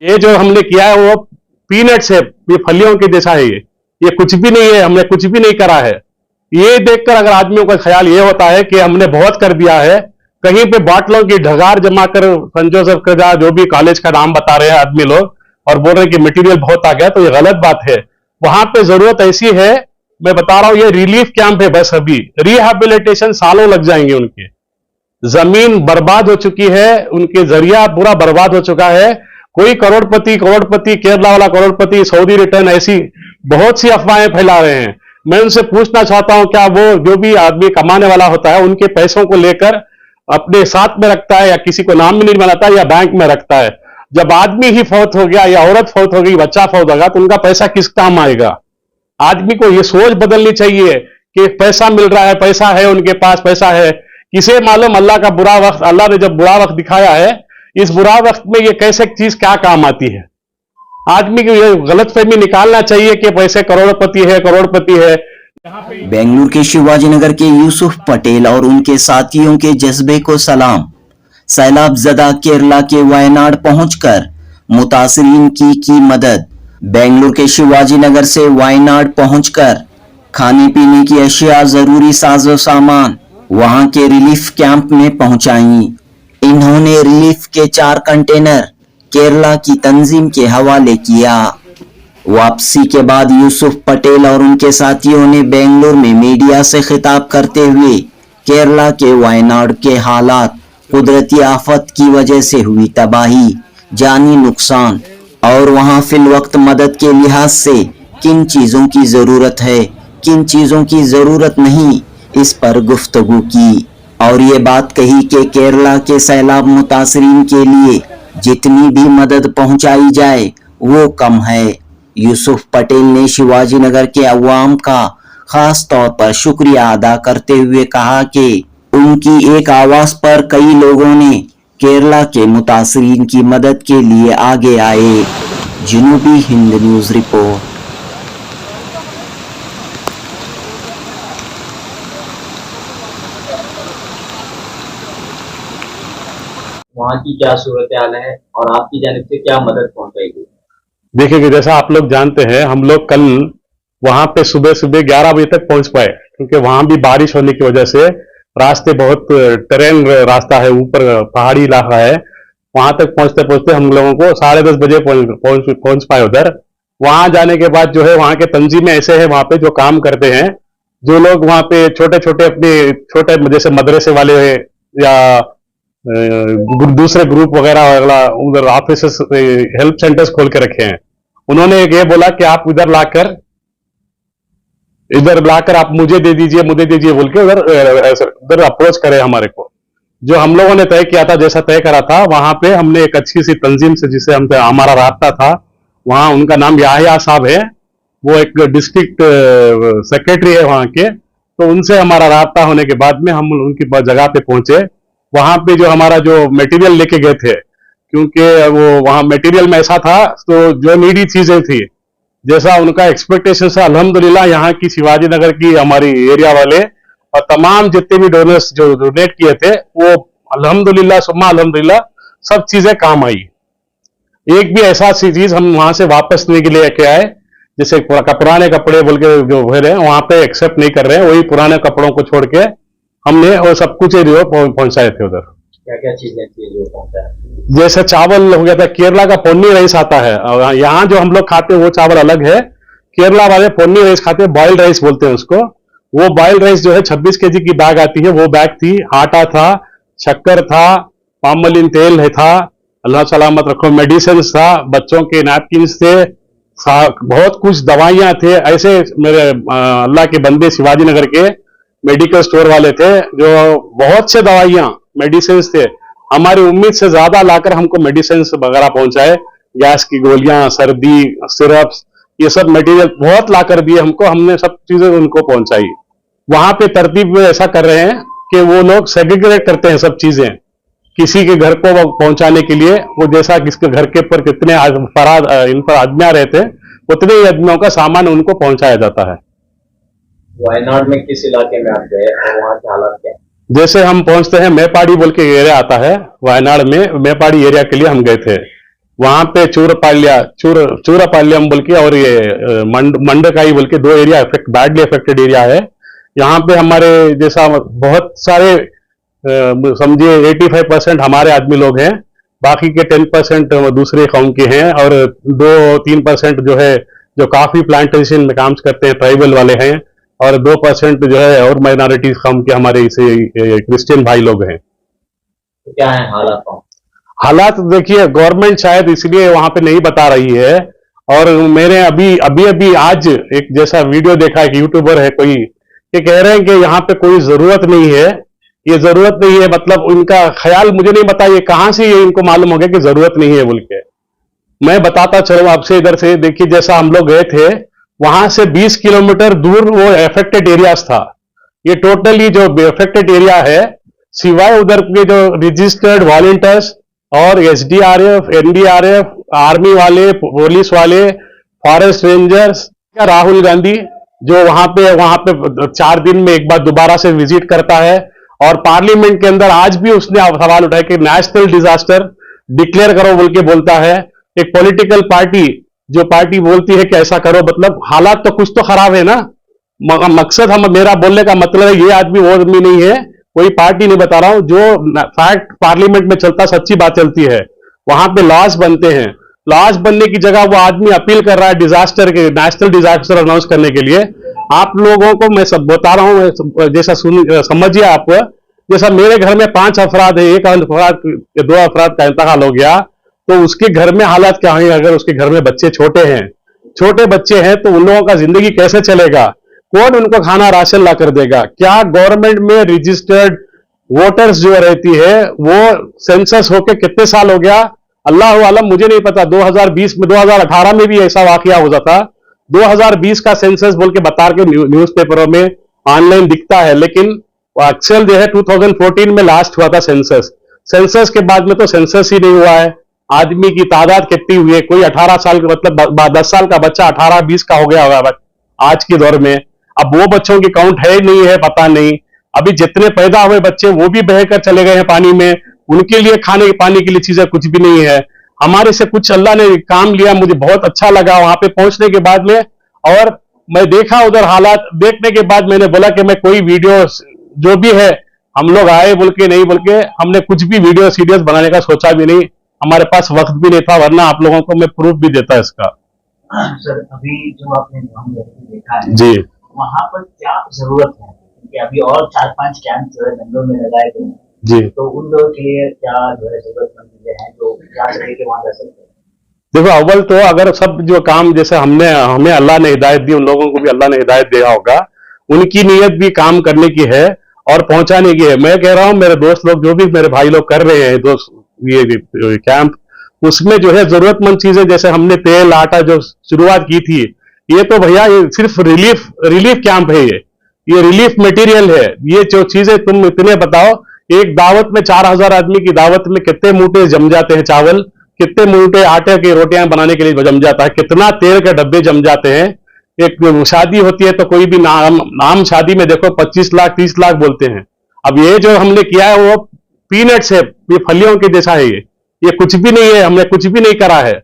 ये जो हमने किया है वो पीनट्स है, ये फलियों के जैसा है। ये कुछ भी नहीं है, हमने कुछ भी नहीं करा है। ये देखकर अगर आदमियों का ख्याल ये होता है कि हमने बहुत कर दिया है, कहीं पे बाटलों की ढगार जमा कर संत जोसेफ का जो भी कॉलेज का नाम बता रहे हैं आदमी लोग और बोल रहे हैं कि मटेरियल बहुत आ गया, तो ये गलत बात है। वहां पे जरूरत ऐसी है, मैं बता रहा हूं, ये रिलीफ कैंप है बस। अभी रिहैबिलिटेशन सालों लग जाएंगे। उनके जमीन बर्बाद हो चुकी है, उनके जरिया पूरा बर्बाद हो चुका है। कोई करोड़पति केरला वाला करोड़पति सऊदी रिटर्न, ऐसी बहुत सी अफवाहें फैला रहे हैं। मैं उनसे पूछना चाहता हूं, क्या वो जो भी आदमी कमाने वाला होता है उनके पैसों को लेकर अपने साथ में रखता है या किसी को नाम में नहीं बनाता या बैंक में रखता है? जब आदमी ही फौत हो गया या औरत फौत हो गई, बच्चा फौत होगा, तो उनका पैसा किस काम आएगा? आदमी को ये सोच बदलनी चाहिए कि पैसा मिल रहा है, पैसा है, उनके पास पैसा है। किसे मालूम अल्लाह का बुरा वक्त, अल्लाह ने जब बुरा वक्त दिखाया है, इस बुरा वक्त में ये कैसे चीज क्या काम आती है। आदमी को ये गलतफहमी निकालना चाहिए कि पैसे करोड़पति है। बेंगलुरु के शिवाजीनगर के यूसुफ पटेल और उनके साथियों के जज्बे को सलाम। सैलाब ज़दा केरला के वायनाड पहुंचकर मुतासरीन की मदद। बेंगलुरु के शिवाजीनगर से वायनाड पहुंचकर खाने पीने की अशिया, जरूरी साजो सामान वहां के रिलीफ कैंप में पहुंचाई। इन्होंने रिलीफ के 4 कंटेनर केरला की तंजीम के हवाले किया। वापसी के बाद यूसुफ पटेल और उनके साथियों ने बेंगलुरु में मीडिया से खिताब करते हुए केरला के वायनाड के हालात, कुदरती आफत की वजह से हुई तबाही, जानी नुकसान और वहां फिल वक्त मदद के लिहाज से किन चीजों की जरूरत है, किन चीजों की जरूरत नहीं, इस पर गुफ्तगू की और ये बात कही कि केरला के सैलाब मुतासरीन के लिए जितनी भी मदद पहुंचाई जाए वो कम है। यूसुफ पटेल ने शिवाजीनगर के अवाम का खास तौर पर शुक्रिया अदा करते हुए कहा कि उनकी एक आवाज पर कई लोगों ने केरला के मुतासरीन की मदद के लिए आगे आए। जनूबी हिंद न्यूज रिपोर्ट। वहाँ की क्या सूरत हाल है और आपकी जानिब से क्या मदद पहुंचाएगी? देखिए कि जैसा आप लोग जानते हैं, हम लोग कल वहां पे सुबह 11 बजे तक पहुंच पाए, क्योंकि वहां भी बारिश होने की वजह से रास्ते बहुत टेरेन रास्ता है, ऊपर पहाड़ी इलाका है। वहां तक पहुंचते पहुंचते हम लोगों को 10:30 बजे पहुंच पाए उधर। वहां जाने के बाद जो है वहां के तंजीमें ऐसे हैं वहां पे जो काम करते हैं, जो लोग वहां पे छोटे छोटे अपने छोटे जैसे मदरसे वाले या दूसरे ग्रुप वगैरह उधर ऑफिस हेल्प सेंटर्स खोल के रखे हैं। उन्होंने ये बोला कि आप इधर लाकर आप मुझे दे दीजिए बोल के उधर अप्रोच करे हमारे को। जो हम लोगों ने तय किया था, जैसा तय करा था, वहां पे हमने एक अच्छी सी तंजीम से जिसे हमारा राब्ता था, वहां उनका नाम याहिया साहब है, वो एक डिस्ट्रिक्ट सेक्रेटरी है वहां के। तो उनसे हमारा राब्ता होने के बाद में हम उनकी जगह पे पहुंचे। वहां पे जो हमारा जो मटेरियल लेके गए थे, क्योंकि वो वहां मटेरियल में ऐसा था, तो जो नीडी चीजें थी जैसा उनका एक्सपेक्टेशन था, अल्हम्दुलिल्लाह यहाँ की शिवाजीनगर की हमारी एरिया वाले और तमाम जितने भी डोनर्स जो डोनेट किए थे, वो अल्हम्दुलिल्लाह सुम्मा अल्हम्दुलिल्लाह सब चीजें काम आई। एक भी ऐसा सी चीज हम वहां से वापस नहीं के लिए के आए, जैसे पुराने कपड़े बोल के जो भरे हैं वहां पे एक्सेप्ट नहीं कर रहे हैं, वही पुराने कपड़ों को छोड़ के हमने वो सब कुछ जो पहुंचाए थे उधर। क्या क्या चीजें थी जो पहुंचाया? जैसे चावल हो गया था, केरला का पोन्नी राइस आता है, और यहाँ जो हम लोग खाते हैं वो चावल अलग है। केरला वाले पोन्नी राइस खाते हैं, बॉइल्ड राइस बोलते हैं उसको। वो बॉइल्ड राइस जो है 26 kg की बैग आती है, वो बैग थी। आटा था, शक्कर था, पामलिन तेल है था, अल्लाह सलामत रखो, मेडिसिन था, बच्चों के नैपकिन्स थे, बहुत कुछ दवाइयां थे। ऐसे मेरे अल्लाह के बंदे शिवाजीनगर के मेडिकल स्टोर वाले थे, जो बहुत से दवाइयां मेडिसिन थे, हमारी उम्मीद से ज्यादा लाकर हमको मेडिसिन वगैरह पहुंचाए। गैस की गोलियां, सर्दी सिरप, ये सब मटेरियल बहुत लाकर दिए हमको, हमने सब चीजें उनको पहुंचाई। वहां पे तरतीब में ऐसा कर रहे हैं कि वो लोग सेग्रीगेट करते हैं सब चीजें, किसी के घर को पहुंचाने के लिए वो जैसा किसके घर के ऊपर कितने इन पर आदमियां रहते हैं, उतने ही आदमियों का सामान उनको पहुंचाया जाता है। वायनाड में किस इलाके में आप गए और वहाँ के हालात क्या? जैसे हम पहुंचते हैं, मेपाड़ी बोल के एरिया आता है वायनाड में, मेपाड़ी एरिया के लिए हम गए थे। वहां पे चूरपाल्यम बोल के और ये मंडकाई बोल के दो एरिया बैडली अफेक्टेड एरिया है। यहाँ पे हमारे जैसा बहुत सारे समझिए 85% हमारे आदमी लोग हैं, बाकी के 10% दूसरे कौम के हैं, और 2-3% जो है जो काफी प्लांटेशन में काम करते हैं ट्राइबल वाले हैं, और 2% जो है और माइनॉरिटी कौम के हमारे इसे क्रिश्चियन भाई लोग हैं। तो क्या है हालात वहाँ? हालात देखिए, गवर्नमेंट शायद इसलिए वहां पे नहीं बता रही है, और मैंने अभी आज एक जैसा वीडियो देखा, एक यूट्यूबर है कोई, ये कह रहे हैं कि यहाँ पे कोई जरूरत नहीं है, ये जरूरत नहीं है, मतलब उनका ख्याल मुझे नहीं पता ये कहां से ये इनको मालूम हो गया कि जरूरत नहीं है बोल के। मैं बताता चलूं आपसे, इधर से देखिए, जैसा हम लोग गए थे वहां से 20 किलोमीटर दूर वो अफेक्टेड एरियाज था। ये टोटली जो अफेक्टेड एरिया है, सिवाय उधर के जो रजिस्टर्ड वॉलंटियर्स और एसडीआरएफ, एनडीआरएफ, आर्मी वाले, पुलिस वाले, फॉरेस्ट रेंजर्स, राहुल गांधी जो वहां पे 4 दिन में एक बार दोबारा से विजिट करता है, और पार्लियामेंट के अंदर आज भी उसने सवाल उठाया कि नेशनल डिजास्टर डिक्लेयर करो बोल के बोलता है। एक पॉलिटिकल पार्टी जो पार्टी बोलती है कि ऐसा करो, मतलब हालात तो कुछ तो खराब है ना। मकसद मेरा बोलने का मतलब है, ये आदमी वो आदमी नहीं है, कोई पार्टी नहीं बता रहा हूं, जो फैक्ट पार्लियामेंट में चलता, सच्ची बात चलती है, वहां पे लॉज बनते हैं। लॉज बनने की जगह वो आदमी अपील कर रहा है डिजास्टर के, नेशनल डिजास्टर अनाउंस करने के लिए। आप लोगों को मैं सब बता रहा हूं, जैसा समझिए आप, जैसा मेरे घर में 5 अफराद है, 2 अफराद का इंतकाल हो गया, तो उसके घर में हालात क्या है? अगर उसके घर में बच्चे छोटे बच्चे हैं तो उन लोगों का जिंदगी कैसे चलेगा? कौन उनको खाना राशन ला कर देगा? क्या गवर्नमेंट में रजिस्टर्ड वोटर्स जो रहती है, वो सेंसस होके कितने साल हो गया अल्लाह आलम, मुझे नहीं पता। 2020 में, 2018 में भी ऐसा वाकया हो जाता। 2020 का सेंसस बोल के बता के न्यूज़पेपरों में ऑनलाइन दिखता है, लेकिन एक्चुअल जो है 2014 में लास्ट हुआ था सेंसस। सेंसस के बाद में तो सेंसस ही नहीं हुआ है। आदमी की तादाद कितनी हुई है? कोई 18 साल का, मतलब 10 साल का बच्चा 18-20 का हो गया होगा आज के दौर में। अब वो बच्चों की काउंट है नहीं है, पता नहीं। अभी जितने पैदा हुए बच्चे वो भी बहकर चले गए हैं पानी में, उनके लिए खाने पानी के लिए चीजें कुछ भी नहीं है। हमारे से कुछ अल्लाह ने काम लिया, मुझे बहुत अच्छा लगा वहां पे पहुंचने के बाद में। और मैं देखा उधर हालात, देखने के बाद मैंने बोला कि मैं कोई वीडियो जो भी है, हम लोग आए बोल के नहीं, बोल के हमने कुछ भी वीडियो सीरियस बनाने का सोचा भी नहीं, हमारे पास वक्त भी नहीं था, वरना आप लोगों को मैं प्रूफ भी देता इसका। सर, अभी जो आपने देखा है जी, वहाँ पर क्या जरूरत है? क्योंकि अभी और 4-5 कैंप जो है बेंगलोर में लगाए गए हैं, जी। तो उन लोगों के लिए क्या जो है जरूरतमंद चीजें हैं जो जा सके के वहां जा सकते हैं? देखो, अव्वल तो अगर सब जो काम जैसे हमें अल्लाह ने हिदायत दी, उन लोगों को भी अल्लाह ने हिदायत दिया होगा, उनकी नीयत भी काम करने की है और पहुंचाने की है। मैं कह रहा हूं, मेरे दोस्त लोग जो भी मेरे भाई लोग कर रहे हैं दोस्त ये कैंप, उसमें जो है जरूरतमंद चीजें, जैसे हमने तेल आटा जो शुरुआत की थी, ये तो भैया ये सिर्फ रिलीफ कैंप है, ये रिलीफ मटेरियल है। ये जो चीजें तुम इतने बताओ, एक दावत में 4000 आदमी की दावत में कितने मूठे जम जाते हैं चावल, कितने मूठे आटे की रोटियां बनाने के लिए जम जाता है, कितना तेल के डब्बे जम जाते हैं। एक शादी होती है तो कोई भी नाम शादी में देखो 25 लाख 30 लाख बोलते हैं। अब ये जो हमने किया है वो पीनट्स है, ये फलियों के जैसा है, ये कुछ भी नहीं है, हमने कुछ भी नहीं करा है।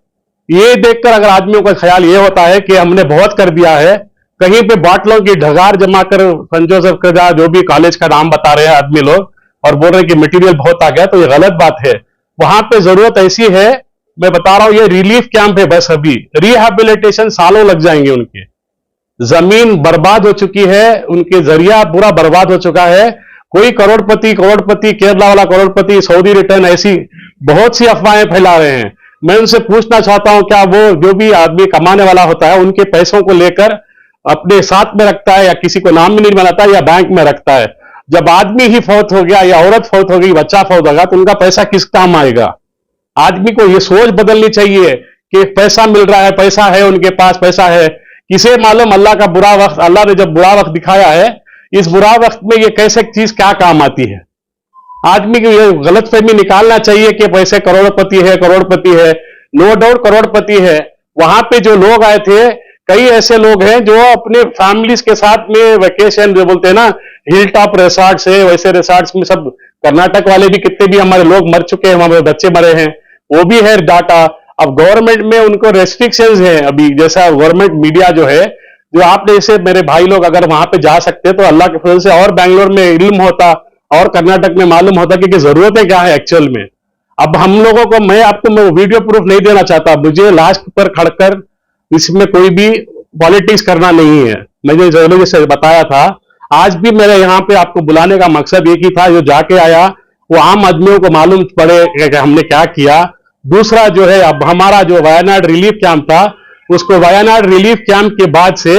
ये देखकर अगर आदमियों का ख्याल ये होता है कि हमने बहुत कर दिया है, कहीं पे बाटलों की ढगार जमा कर संत जोसेफ का जो भी कॉलेज का नाम बता रहे हैं आदमी लोग और बोल रहे हैं कि मटेरियल बहुत आ गया, तो ये गलत बात है। वहां पे जरूरत ऐसी है, मैं बता रहा हूं, ये रिलीफ कैंप है बस। अभी रिहैबिलिटेशन सालों लग जाएंगे। उनके जमीन बर्बाद हो चुकी है, उनके जरिया पूरा बर्बाद हो चुका है। कोई करोड़पति केरला वाला करोड़पति सऊदी रिटर्न, ऐसी बहुत सी अफवाहें फैला रहे हैं। मैं उनसे पूछना चाहता हूं, क्या वो जो भी आदमी कमाने वाला होता है उनके पैसों को लेकर अपने साथ में रखता है, या किसी को नाम भी नहीं बनाता, या बैंक में रखता है? जब आदमी ही फौत हो गया या औरत फौत हो गई, बच्चा फौत होगा, तो उनका पैसा किस काम आएगा? आदमी को ये सोच बदलनी चाहिए कि पैसा मिल रहा है, पैसा है, उनके पास पैसा है, किसे मालूम अल्लाह का बुरा वक्त, अल्लाह ने जब बुरा वक्त दिखाया है, इस बुरा वक्त में ये कैसे चीज क्या काम आती है। आदमी को ये गलतफहमी निकालना चाहिए कि पैसे करोड़पति है। नो डाउट करोड़पति है। वहां पे जो लोग आए थे, कई ऐसे लोग हैं जो अपने फैमिलीज के साथ में वेकेशन, जो बोलते हैं ना हिल टॉप रिसॉर्ट्स है, वैसे रिसॉर्ट्स में सब कर्नाटक वाले भी कितने भी हमारे लोग मर चुके हैं, हमारे बच्चे मरे हैं, वो भी है डाटा। अब गवर्नमेंट में उनको रेस्ट्रिक्शंस हैं अभी, जैसा गवर्नमेंट मीडिया जो है, जो आपने जैसे मेरे भाई लोग अगर वहां पे जा सकते तो अल्लाह के फजल से और बैंगलोर में इल्म होता और कर्नाटक में मालूम होता कि जरूरतें क्या है एक्चुअल में। अब हम लोगों को, मैं आपको वीडियो प्रूफ नहीं देना चाहता, मुझे लास्ट पर खड़कर इसमें कोई भी पॉलिटिक्स करना नहीं है। मैंने जैसे बताया था, आज भी मेरे यहाँ पे आपको बुलाने का मकसद एक ही था, जो जाके आया वो आम आदमियों को मालूम पड़े कि हमने क्या किया। दूसरा जो है, अब हमारा जो वायनाड रिलीफ कैंप था, उसको वायनाड रिलीफ कैंप के बाद से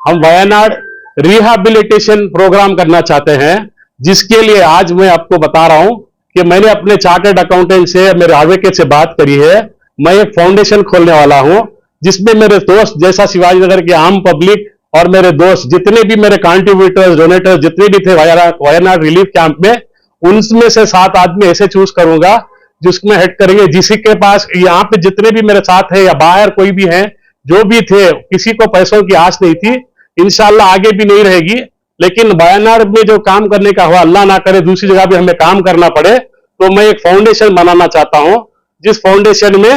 हम वायनाड रिहैबिलिटेशन प्रोग्राम करना चाहते हैं, जिसके लिए आज मैं आपको बता रहा हूं कि मैंने अपने चार्टर्ड अकाउंटेंट से, मेरे एडवोकेट से बात करी है। मैं एक फाउंडेशन खोलने वाला हूं, जिसमें मेरे दोस्त जैसा शिवाजी नगर के आम पब्लिक और मेरे दोस्त जितने भी मेरे कंट्रीब्यूटर्स, डोनेटर्स जितने भी थे वायनाड रिलीफ कैंप में, उनमें से 7 आदमी ऐसे चूज करूंगा जिसमें हेड करेंगे। जिसी के पास यहाँ पे जितने भी मेरे साथ है या बाहर कोई भी है, जो भी थे, किसी को पैसों की आस नहीं थी, इंशाल्लाह आगे भी नहीं रहेगी। लेकिन वायनाड में जो काम करने का हुआ, अल्लाह ना करे दूसरी जगह भी हमें काम करना पड़े, तो मैं एक फाउंडेशन बनाना चाहता हूं, जिस फाउंडेशन में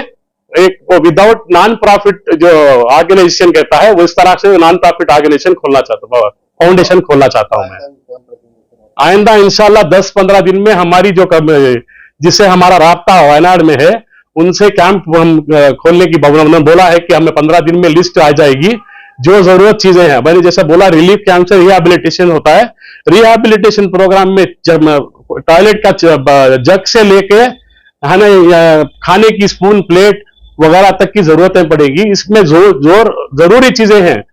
एक विदाउट नॉन प्रॉफिट जो ऑर्गेनाइजेशन कहता है, वो इस तरह से नॉन प्रॉफिट ऑर्गेनाइजेशन खोलना चाहता हूं, फाउंडेशन खोलना चाहता हूं मैं। आइंदा इंशाल्लाह 10-15 दिन में हमारी जो जिससे हमारा राब्ता वायनाड में है, उनसे कैंप हम खोलने की उन्होंने बोला है कि हमें 15 दिन में लिस्ट आ जाएगी जो जरूरत चीजें हैं। मैंने जैसे बोला, रिलीफ कैंप से रिहैबिलिटेशन होता है। रिहैबिलिटेशन प्रोग्राम में टॉयलेट का जग से लेके है ना, खाने की स्पून, प्लेट वगैरह तक की जरूरतें पड़ेगी। इसमें जरूरी चीजें हैं।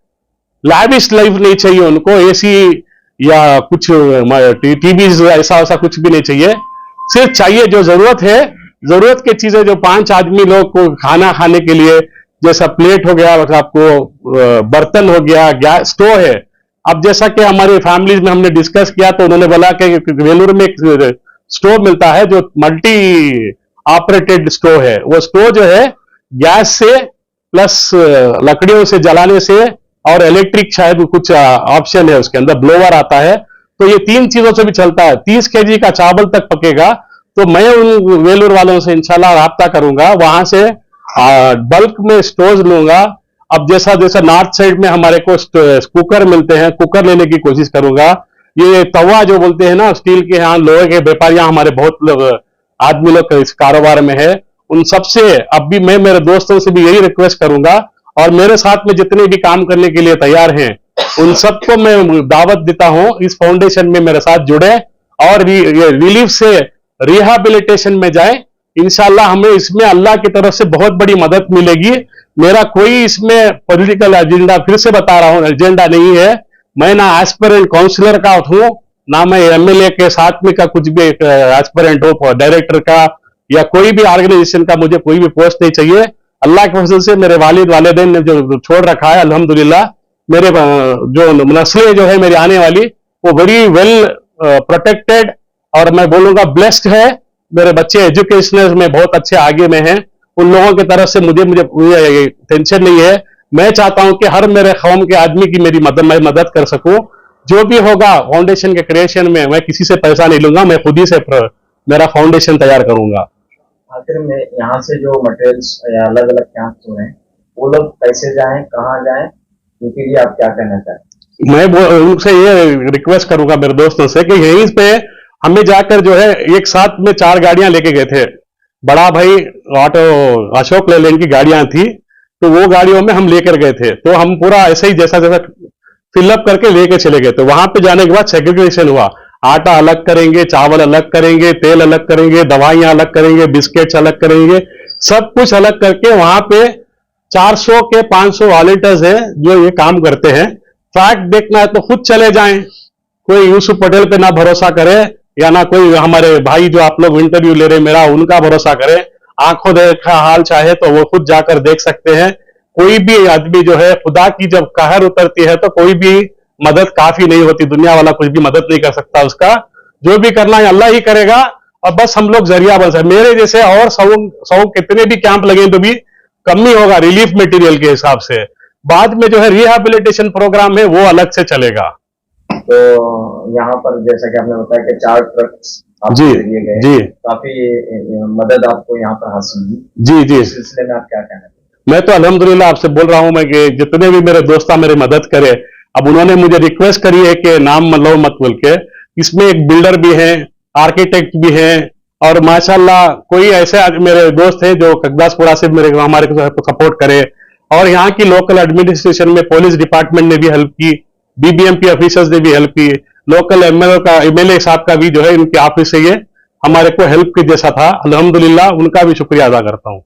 लैविश लाइफ नहीं चाहिए उनको, एसी या कुछ टीवी ऐसा वैसा कुछ भी नहीं चाहिए। सिर्फ चाहिए जो जरूरत है, जरूरत की चीजें, जो 5 आदमी लोग को खाना खाने के लिए, जैसा प्लेट हो गया, आपको बर्तन हो गया, गैस स्टोव है। अब जैसा कि हमारे फैमिलीज में हमने डिस्कस किया, तो उन्होंने बोला कि वेलूर में एक स्टोव मिलता है जो मल्टी ऑपरेटेड स्टोव है। वो स्टोव जो है गैस से प्लस लकड़ियों से जलाने से और इलेक्ट्रिक शायद कुछ ऑप्शन है उसके अंदर, ब्लोवर आता है, तो ये 3 चीजों से भी चलता है। 30 केजी का चावल तक पकेगा। तो मैं उन वेलूर वालों से इंशाल्लाह राब्ता करूंगा, वहां से बल्क में स्टोव लूंगा। अब जैसा जैसा नॉर्थ साइड में हमारे को कुकर मिलते हैं, कुकर लेने की कोशिश करूंगा। ये तवा जो बोलते हैं ना, स्टील के, यहाँ लोहे के व्यापारियां हमारे बहुत लोग आदमी लोग इस कारोबार में है, उन सबसे अब भी मैं मेरे दोस्तों से भी यही रिक्वेस्ट करूंगा, और मेरे साथ में जितने भी काम करने के लिए तैयार हैं, उन सबको मैं दावत देता हूं इस फाउंडेशन में मेरे साथ जुड़े और रिलीफ से रिहैबिलिटेशन में जाए। इंशाल्लाह हमें इसमें अल्लाह की तरफ से बहुत बड़ी मदद मिलेगी। मेरा कोई इसमें पॉलिटिकल एजेंडा, फिर से बता रहा हूं, एजेंडा नहीं है। मैं ना एस्पिरेंट काउंसलर का हूं, ना मैं एमएलए के साथ में का कुछ भी एस्पिरेंट हो, डायरेक्टर का या कोई भी ऑर्गेनाइजेशन का मुझे कोई भी पोस्ट नहीं चाहिए। अल्लाह के फजल से मेरे वालिदैन ने जो छोड़ रखा है, अल्हम्दुलिल्लाह, मेरे जो नस्लें जो है मेरी आने वाली, वो वेरी वेल प्रोटेक्टेड और मैं बोलूंगा ब्लेस्ड है। मेरे बच्चे एजुकेशनल में बहुत अच्छे आगे में हैं। उन लोगों की तरफ से मुझे टेंशन नहीं है। मैं चाहता हूं कि हर मेरे कौम के आदमी की मैं मदद कर सकूं। जो भी होगा फाउंडेशन के क्रिएशन में, मैं किसी से पैसा नहीं लूंगा, मैं खुद ही से मेरा फाउंडेशन तैयार करूंगा। आखिर में यहाँ से जो मटेरियल्स या अलग अलग कैंप्स हो रहे हैं, वो लोग कैसे जाएं, कहाँ जाएं, उनके लिए आप क्या कहना चाहते हैं? मैं उनसे ये रिक्वेस्ट करूंगा मेरे दोस्तों से कि यहीं पे हमें जाकर जो है, एक साथ में 4 गाड़ियां लेके गए थे। बड़ा भाई ऑटो अशोक लेलैंड की गाड़ियां थी, तो वो गाड़ियों में हम लेकर गए थे। तो हम पूरा ऐसे ही जैसा जैसा फिलअप करके लेके चले गए। तो वहां पे जाने के बाद सेग्रीगेशन हुआ। आटा अलग करेंगे, चावल अलग करेंगे, तेल अलग करेंगे, दवाइयां अलग करेंगे, बिस्किट्स अलग करेंगे, सब कुछ अलग करके वहां पे 400 के 500 वॉलंटियर्स हैं जो ये काम करते हैं। फैक्ट देखना है तो खुद चले जाएं। कोई यूसुफ पटेल पे ना भरोसा करे, या ना कोई हमारे भाई जो आप लोग इंटरव्यू ले रहे मेरा, उनका भरोसा करे। आंखों देखा हाल चाहे तो वो खुद जाकर देख सकते हैं। कोई भी आदमी जो है, खुदा की जब कहर उतरती है तो कोई भी मदद काफी नहीं होती, दुनिया वाला कुछ भी मदद नहीं कर सकता उसका। जो भी करना है अल्लाह ही करेगा, और बस हम लोग जरिया बन सकते। मेरे जैसे और 100 कितने भी कैंप लगे तो भी कम ही होगा रिलीफ मटेरियल के हिसाब से। बाद में जो है रिहैबिलिटेशन प्रोग्राम है वो अलग से चलेगा। तो यहाँ पर जैसा कि आपने बताया कि 4 ट्रक्स आपके जी, जरिए गए, जी। काफी मदद आपको यहाँ पर हासिल हुई। जी जी। इस सिलसिले में आप क्या कहना चाहते मैं तो अल्हम्दुलिल्लाह आपसे बोल रहा हूं मैं कि जितने भी मेरे दोस्त मेरी मदद करे, अब उन्होंने मुझे रिक्वेस्ट करी है कि नाम लो मत बोल के। इसमें एक बिल्डर भी है, आर्किटेक्ट भी है, और माशाल्लाह कोई ऐसे मेरे दोस्त हैं जो कगदासपुरा से मेरे हमारे को सपोर्ट करे, और यहाँ की लोकल एडमिनिस्ट्रेशन में पुलिस डिपार्टमेंट ने भी हेल्प की, बीबीएमपी ऑफिसर्स ने भी हेल्प की, लोकल एमएलए साहब का भी जो है इनके ऑफिस से ये हमारे को हेल्प के जैसा था। अल्हम्दुलिल्लाह उनका भी शुक्रिया अदा करता हूँ।